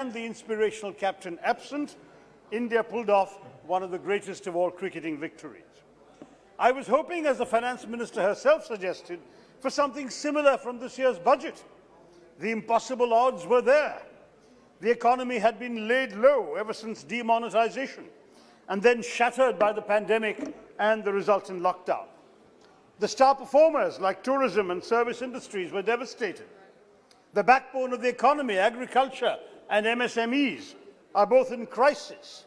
And the inspirational captain absent, India pulled off one of the greatest of all cricketing victories. I was hoping, as the Finance Minister herself suggested, for something similar from this year's budget. The impossible odds were there. The economy had been laid low ever since demonetisation, and then shattered by the pandemic and the resultant lockdown. The star performers like tourism and service industries were devastated. The backbone of the economy, agriculture and MSMEs, are both in crisis.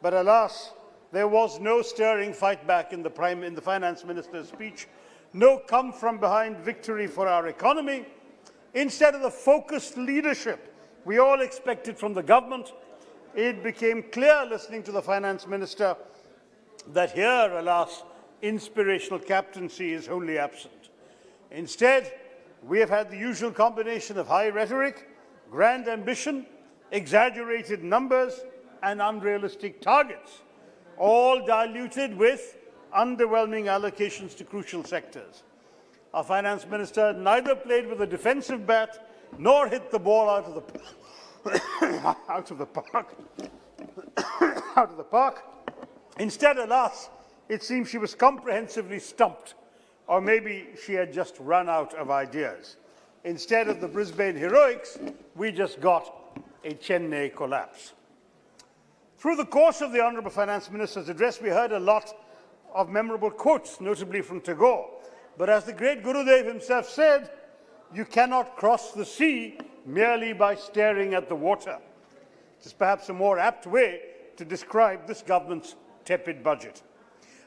But alas, there was no stirring fight back in the Finance Minister's speech, no come-from-behind victory for our economy. Instead of the focused leadership we all expected from the government, it became clear, listening to the Finance Minister, that here, alas, inspirational captaincy is wholly absent. Instead, we have had the usual combination of high rhetoric, grand ambition, exaggerated numbers, and unrealistic targets, all diluted with underwhelming allocations to crucial sectors. Our Finance Minister neither played with a defensive bat nor hit the ball out of the park. Instead, alas, it seems she was comprehensively stumped, or maybe she had just run out of ideas. Instead of the Brisbane heroics, we just got a Chennai collapse. Through the course of the Honourable Finance Minister's address, we heard a lot of memorable quotes, notably from Tagore. But as the great Gurudev himself said, you cannot cross the sea merely by staring at the water. It is perhaps a more apt way to describe this government's tepid budget.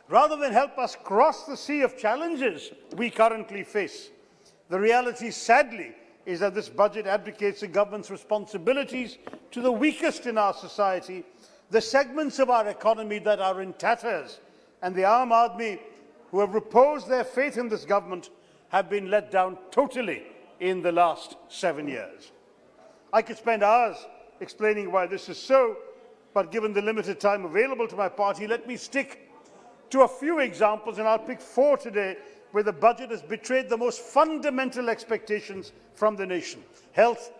Rather than help us cross the sea of challenges we currently face, the reality, sadly, is that this budget abdicates the government's responsibilities to the weakest in our society, the segments of our economy that are in tatters, and the Aam Aadmi who have reposed their faith in this government have been let down totally in the last 7 years. I could spend hours explaining why this is so, but given the limited time available to my party, let me stick to a few examples, and I'll pick 4 today, where the budget has betrayed the most fundamental expectations from the nation: health,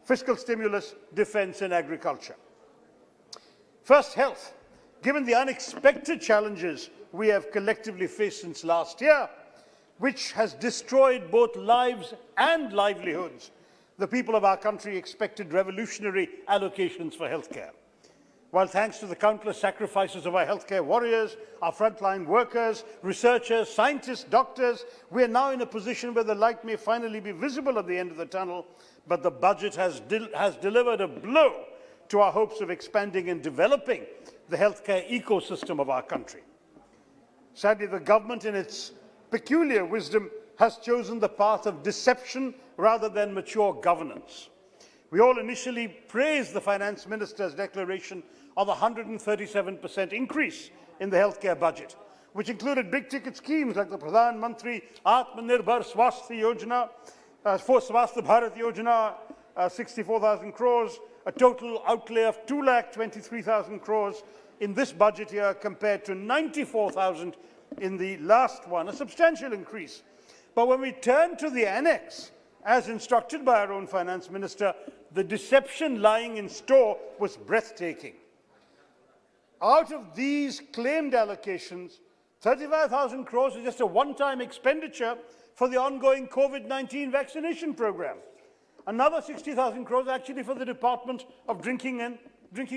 fiscal stimulus, defence and agriculture. First, health. Given the unexpected challenges we have collectively faced since last year, which has destroyed both lives and livelihoods, the people of our country expected revolutionary allocations for healthcare. While thanks to the countless sacrifices of our healthcare warriors, our frontline workers, researchers, scientists, doctors, we are now in a position where the light may finally be visible at the end of the tunnel, but the budget has delivered a blow to our hopes of expanding and developing the healthcare ecosystem of our country. Sadly, the government, in its peculiar wisdom, has chosen the path of deception rather than mature governance. We all initially praised the Finance Minister's declaration of a 137% increase in the healthcare budget, which included big-ticket schemes like the Pradhan Mantri Atmanirbhar Swasthya Yojana, Swasthya Bharat Yojana, 64,000 crores, a total outlay of 2,23,000 crores in this budget year compared to 94,000 in the last one, a substantial increase. But when we turn to the annex, as instructed by our own Finance Minister, the deception lying in store was breathtaking. Out of these claimed allocations, 35,000 crores is just a one-time expenditure for the ongoing COVID-19 vaccination program. Another 60,000 crores actually for the Department of Drinking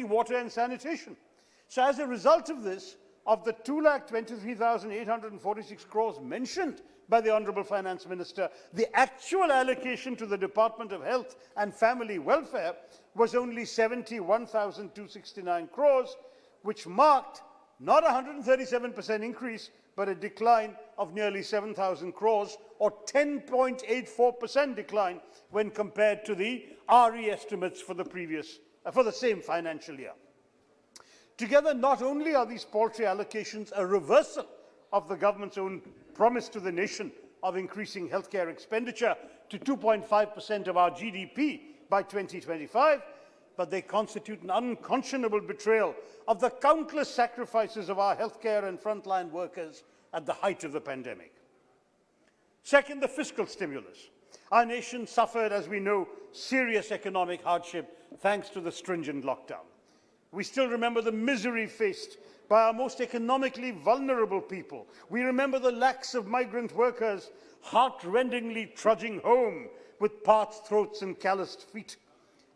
Water and Sanitation. So as a result of this, of the 2,23,846 crores mentioned by the Honourable Finance Minister, the actual allocation to the Department of Health and Family Welfare was only 71,269 crores, which marked not a 137% increase, but a decline of nearly 7,000 crores, or 10.84% decline when compared to the RE estimates for the same financial year. Together, not only are these paltry allocations a reversal of the government's own promise to the nation of increasing healthcare expenditure to 2.5% of our GDP by 2025, but they constitute an unconscionable betrayal of the countless sacrifices of our healthcare and frontline workers at the height of the pandemic. Second, the fiscal stimulus. Our nation suffered, as we know, serious economic hardship thanks to the stringent lockdown. We still remember the misery faced by our most economically vulnerable people. We remember the lakhs of migrant workers heart-rendingly trudging home with parched throats and calloused feet.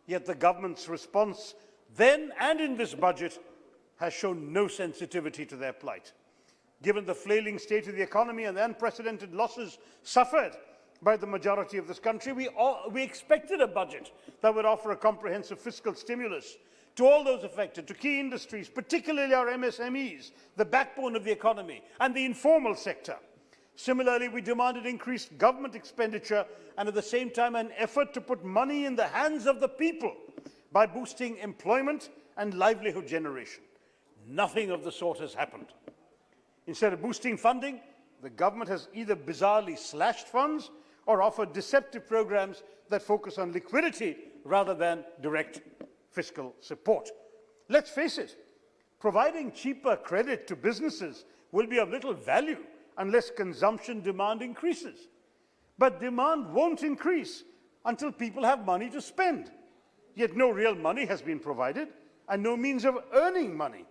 Yet the government's response then and in this budget has shown no sensitivity to their plight. Given the flailing state of the economy and the unprecedented losses suffered by the majority of this country, we expected a budget that would offer a comprehensive fiscal stimulus to all those affected, to key industries, particularly our MSMEs, the backbone of the economy, and the informal sector. Similarly, we demanded increased government expenditure and at the same time an effort to put money in the hands of the people by boosting employment and livelihood generation. Nothing of the sort has happened. Instead of boosting funding, the government has either bizarrely slashed funds or offered deceptive programs that focus on liquidity rather than direct fiscal support. Let's face it, providing cheaper credit to businesses will be of little value unless consumption demand increases. But demand won't increase until people have money to spend. Yet no real money has been provided and no means of earning money.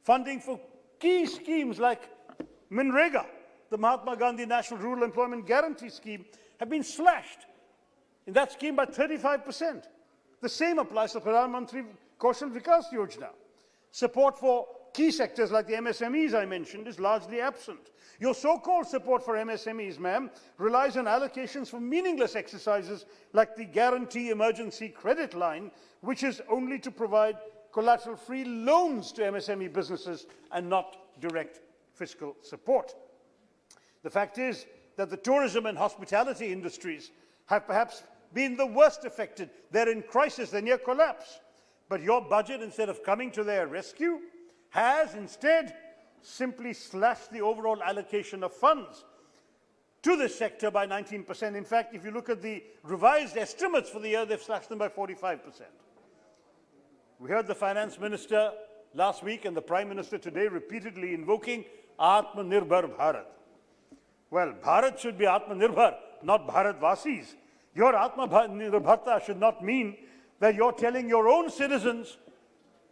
Funding for key schemes like Manrega, the Mahatma Gandhi National Rural Employment Guarantee Scheme, have been slashed in that scheme by 35%. The same applies to Pradhan Mantri Kaushal Vikas Yojana. Support for key sectors like the MSMEs I mentioned is largely absent. Your so-called support for MSMEs, ma'am, relies on allocations for meaningless exercises like the Guarantee Emergency Credit Line, which is only to provide collateral-free loans to MSME businesses and not direct fiscal support. The fact is that the tourism and hospitality industries have perhaps been the worst affected. They're in crisis, they're near collapse. But your budget, instead of coming to their rescue, has instead simply slashed the overall allocation of funds to this sector by 19%. In fact, if you look at the revised estimates for the year, they've slashed them by 45%. We heard the finance minister last week and the prime minister today repeatedly invoking Atmanirbhar Bharat. Well, Bharat should be Atmanirbhar, not Bharatvasis. Your Atmanirbharta should not mean that you're telling your own citizens,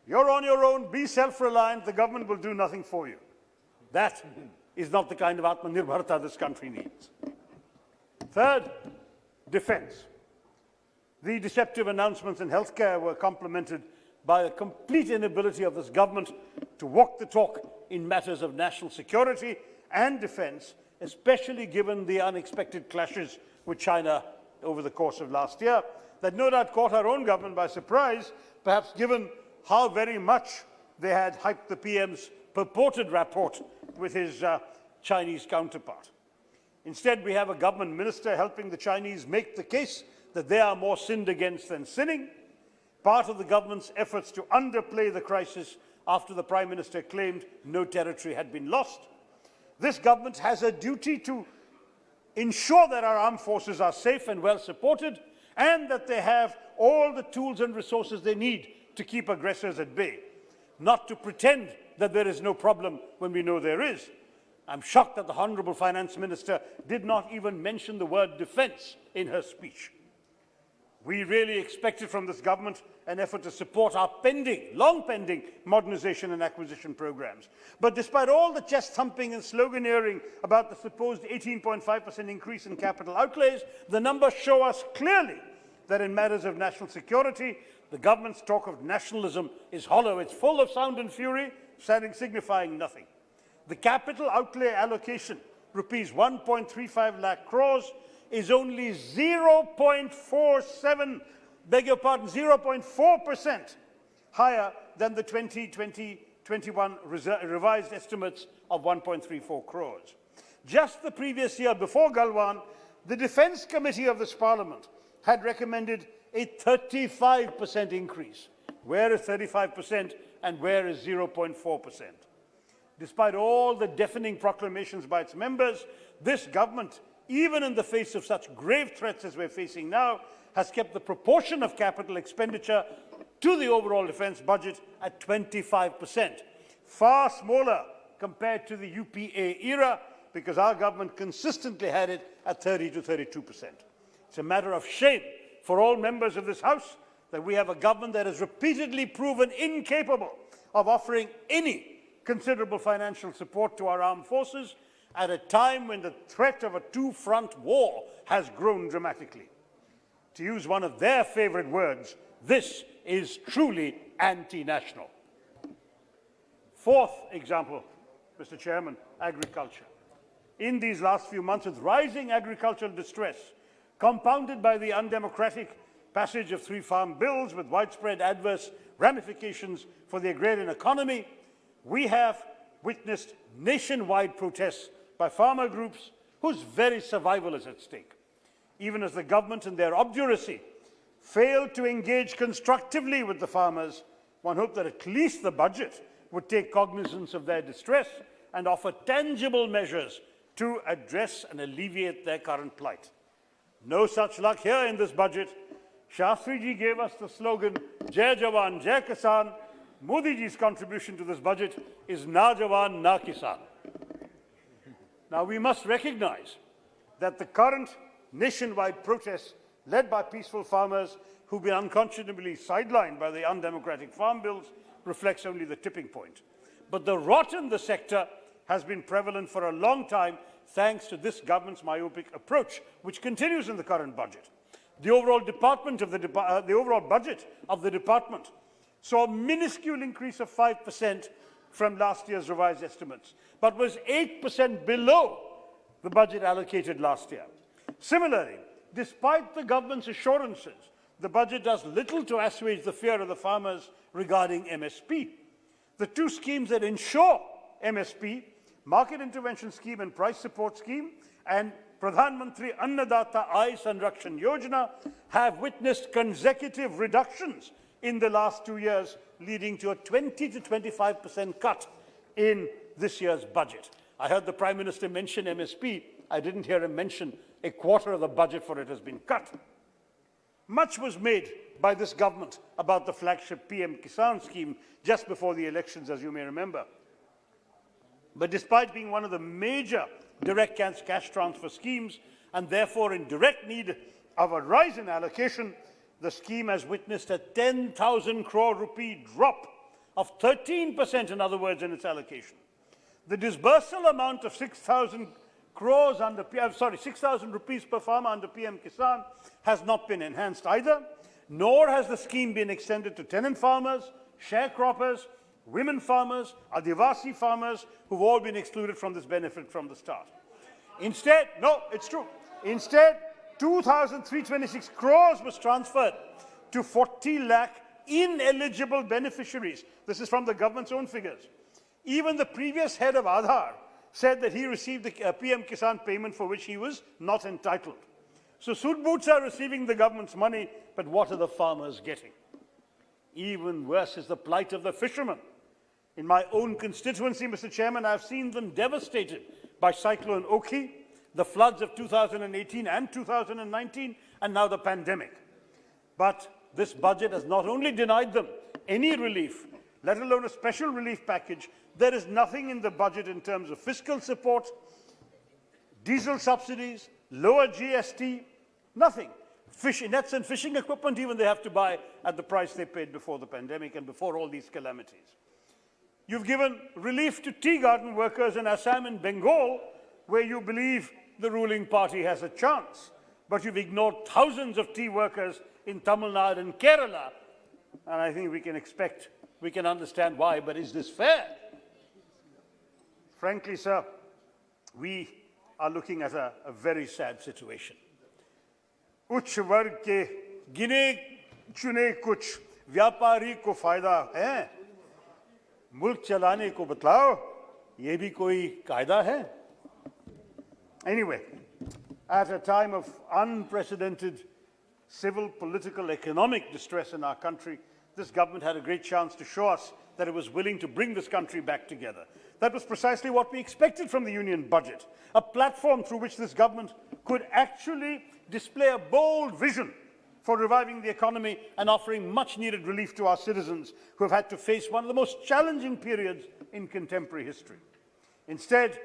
you're on your own, be self-reliant, the government will do nothing for you. That is not the kind of Atmanirbharta this country needs. Third, defense. The deceptive announcements in healthcare were complemented by a complete inability of this government to walk the talk in matters of national security and defense, especially given the unexpected clashes with China over the course of last year, that no doubt caught our own government by surprise, perhaps given how very much they had hyped the PM's purported rapport with his Chinese counterpart. Instead, we have a government minister helping the Chinese make the case that they are more sinned against than sinning, part of the government's efforts to underplay the crisis after the Prime Minister claimed no territory had been lost. This government has a duty to ensure that our armed forces are safe and well supported and that they have all the tools and resources they need to keep aggressors at bay, not to pretend that there is no problem when we know there is. I'm shocked that the Honourable Finance Minister did not even mention the word defence in her speech. We really expected from this government an effort to support our long-pending modernisation and acquisition programs. But despite all the chest-thumping and sloganeering about the supposed 18.5% increase in capital outlays, the numbers show us clearly that in matters of national security, the government's talk of nationalism is hollow. It's full of sound and fury, signifying nothing. The capital outlay allocation, rupees 1.35 lakh crores, is only 0.4% higher than the 2020-21 revised estimates of 1.34 crores. Just the previous year, before Galwan, the Defence Committee of this Parliament had recommended a 35% increase. Where is 35% and where is 0.4%? Despite all the deafening proclamations by its members, this government, even in the face of such grave threats as we're facing now, has kept the proportion of capital expenditure to the overall defence budget at 25%, far smaller compared to the UPA era, because our government consistently had it at 30 to 32%. It's a matter of shame for all members of this House that we have a government that has repeatedly proven incapable of offering any considerable financial support to our armed forces at a time when the threat of a two-front war has grown dramatically. To use one of their favorite words, this is truly anti-national. Fourth example, Mr. Chairman, agriculture. In these last few months, with rising agricultural distress, compounded by the undemocratic passage of 3 farm bills with widespread adverse ramifications for the agrarian economy, we have witnessed nationwide protests by farmer groups whose very survival is at stake. Even as the government, in their obduracy, failed to engage constructively with the farmers, one hoped that at least the budget would take cognizance of their distress and offer tangible measures to address and alleviate their current plight. No such luck here in this budget. Shastri ji gave us the slogan, Jai Jawan, Jai Kisan. Modi ji's contribution to this budget is Na Jawan, Na Kisan. Now, we must recognize that the current nationwide protests led by peaceful farmers who've been unconscionably sidelined by the undemocratic farm bills reflects only the tipping point. But the rot in the sector has been prevalent for a long time thanks to this government's myopic approach, which continues in the current budget. The overall budget of the department saw a minuscule increase of 5% from last year's revised estimates, but was 8% below the budget allocated last year. Similarly, despite the government's assurances, the budget does little to assuage the fear of the farmers regarding MSP. The 2 schemes that ensure MSP, Market Intervention Scheme and Price Support Scheme, and Pradhan Mantri Annadata Aay Sanrakshan Yojana, have witnessed consecutive reductions in the last 2 years, leading to a 20 to 25% cut in this year's budget. I heard the Prime Minister mention MSP. I didn't hear him mention a quarter of the budget for it has been cut. Much was made by this government about the flagship PM Kisan scheme just before the elections, as you may remember. But despite being one of the major direct cash transfer schemes and therefore in direct need of a rise in allocation, the scheme has witnessed a 10,000 crore rupee drop of 13%, in other words, in its allocation. The disbursal amount of 6,000 crores under 6,000 rupees per farmer under PM Kisan has not been enhanced either, nor has the scheme been extended to tenant farmers, sharecroppers, women farmers, Adivasi farmers, who've all been excluded from this benefit from the start. Instead, no, it's true. Instead, 2,326 crores was transferred to 40 lakh ineligible beneficiaries. This is from the government's own figures. Even the previous head of Aadhaar said that he received the PM Kisan payment for which he was not entitled. So Sudboots are receiving the government's money, but what are the farmers getting? Even worse is the plight of the fishermen. In my own constituency, Mr. Chairman, I've seen them devastated by Cyclone Oki, the floods of 2018 and 2019, and now the pandemic. But this budget has not only denied them any relief, let alone a special relief package. There is nothing in the budget in terms of fiscal support, diesel subsidies, lower GST, nothing. Nets and fishing equipment, even they have to buy at the price they paid before the pandemic and before all these calamities. You've given relief to tea garden workers in Assam and Bengal, where you believe the ruling party has a chance. But you've ignored thousands of tea workers in Tamil Nadu and Kerala. And I think we can understand why, but is this fair? Frankly, sir, we are looking at a very sad situation. उच्च वर्ग के गिने चुने कुछ व्यापारी को फायदा है, मुल्क चलाने को बतलाओ, ये भी कोई कायदा है? Anyway, at a time of unprecedented civil, political, economic distress in our country, this government had a great chance to show us that it was willing to bring this country back together. That was precisely what we expected from the union budget, a platform through which this government could actually display a bold vision for reviving the economy and offering much-needed relief to our citizens who have had to face one of the most challenging periods in contemporary history. Instead,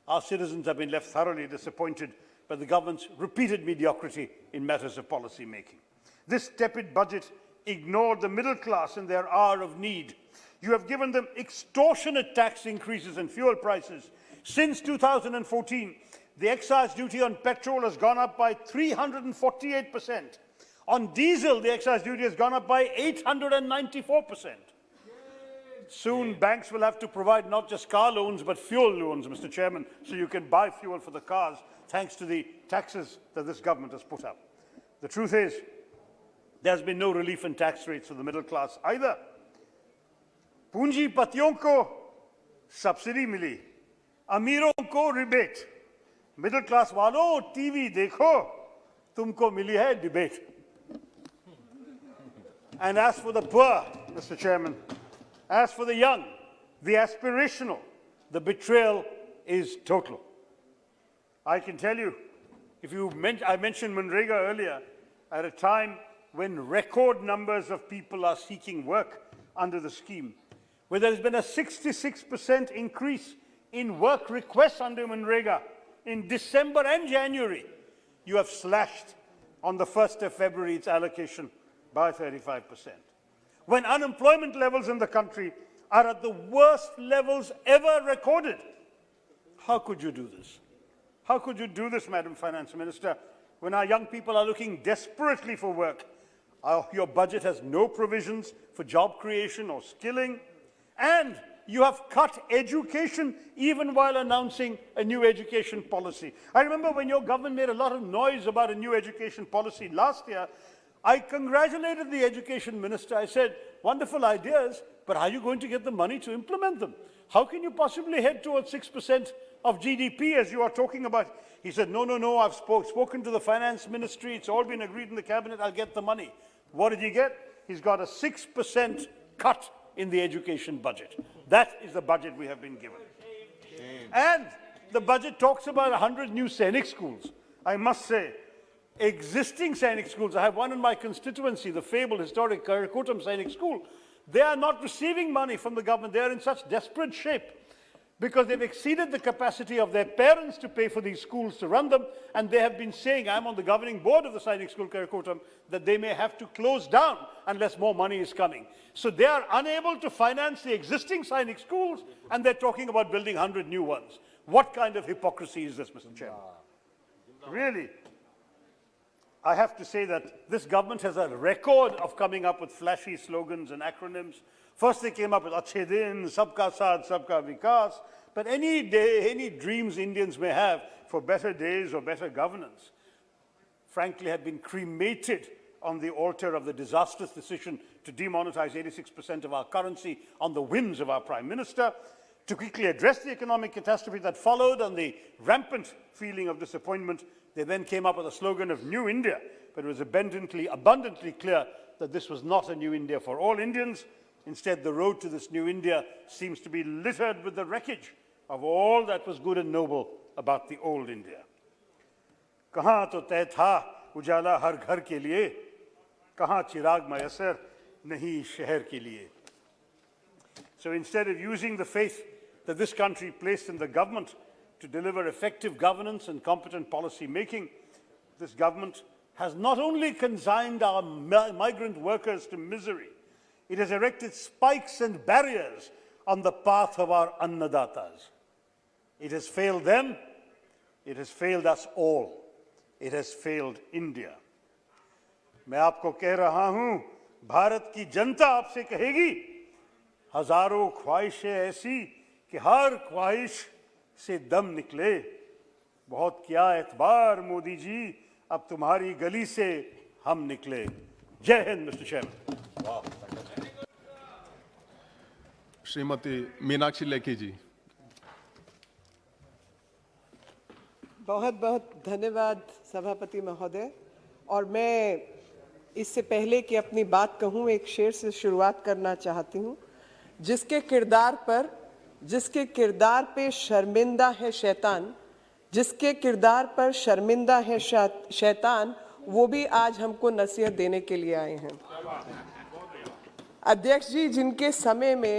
our citizens have been left thoroughly disappointed by the government's repeated mediocrity in matters of policy making. This tepid budget ignored the middle class in their hour of need. You have given them extortionate tax increases and fuel prices. Since 2014, the excise duty on petrol has gone up by 348%. On diesel, the excise duty has gone up by 894%. Soon, banks will have to provide not just car loans, but fuel loans, Mr. Chairman, so you can buy fuel for the cars, thanks to the taxes that this government has put up. The truth is, there's been no relief in tax rates for the middle class either. पूंजीपतियों को subsidy मिली, अमीरों को rebate, middle class वालों TV देखो, तुमको मिली है debate. And as for the poor, Mr. Chairman, as for the young, the aspirational, the betrayal is total. I can tell you, I mentioned Manrega earlier, at a time when record numbers of people are seeking work under the scheme, where there's been a 66% increase in work requests under Manrega in December and January. You have slashed on the 1st of February its allocation by 35%. When unemployment levels in the country are at the worst levels ever recorded. How could you do this? How could you do this, Madam Finance Minister, when our young people are looking desperately for work? Your budget has no provisions for job creation or skilling, and you have cut education even while announcing a new education policy. I remember when your government made a lot of noise about a new education policy last year, I congratulated the education minister. I said, wonderful ideas, but are you going to get the money to implement them? How can you possibly head towards 6% of GDP as you are talking about? He said, no, I've spoken to the finance ministry. It's all been agreed in the cabinet. I'll get the money. What did he get? He's got a 6% cut in the education budget. That is the budget we have been given. And the budget talks about 100 new Sainik schools. I must say, existing Sainik schools, I have one in my constituency, the fabled historic Karakotam Sainik School. They are not receiving money from the government. They are in such desperate shape because they've exceeded the capacity of their parents to pay for these schools to run them, and they have been saying, I'm on the governing board of the Sainik School Karakotam, that they may have to close down unless more money is coming. So they are unable to finance the existing Sainik schools, and they're talking about building 100 new ones. What kind of hypocrisy is this, Mr. Chairman? Really? I have to say that this government has a record of coming up with flashy slogans and acronyms. First they came up with Achhe Din, Sabka Saath, Sabka Vikas. But any day, any dreams Indians may have for better days or better governance, frankly, have been cremated on the altar of the disastrous decision to demonetize 86% of our currency on the whims of our Prime Minister. To quickly address the economic catastrophe that followed on the rampant feeling of disappointment, they then came up with a slogan of New India, but it was abundantly clear that this was not a new India for all Indians. Instead, the road to this new India seems to be littered with the wreckage of all that was good and noble about the old India. Kahan to तय था उजाला हर घर के लिए, कहाँ चिराग मयसर नहीं शहर के लिए. So instead of using the faith that this country placed in the government to deliver effective governance and competent policy making, this government has not only consigned our migrant workers to misery, it has erected spikes and barriers on the path of our annadatas. It has failed them, it has failed us all, it has failed India. मैं आपको कह रहा हूं, भारत की जनता आपसे कहेगी, हजारों ख्वाहिशें ऐसी कि हर ख्वाहिश से दम निकले. बहुत किया एतबार मोदी जी, अब तुम्हारी गली से हम निकले. जय हिंद, मिस्टर चेयरमैन. श्रीमती मीनाक्षी लेखी जी. बहुत बहुत धन्यवाद सभापति महोदय. और मैं इससे पहले कि अपनी बात कहूँ, एक शेर से शुरुआत करना चाहती हूँ. जिसके किरदार पे शर्मिंदा है शैतान, जिसके किरदार पर शर्मिंदा है शैतान, वो भी आज हमको नसीहत देने के लिए आए हैं. अध्यक्ष जी, जिनके समय में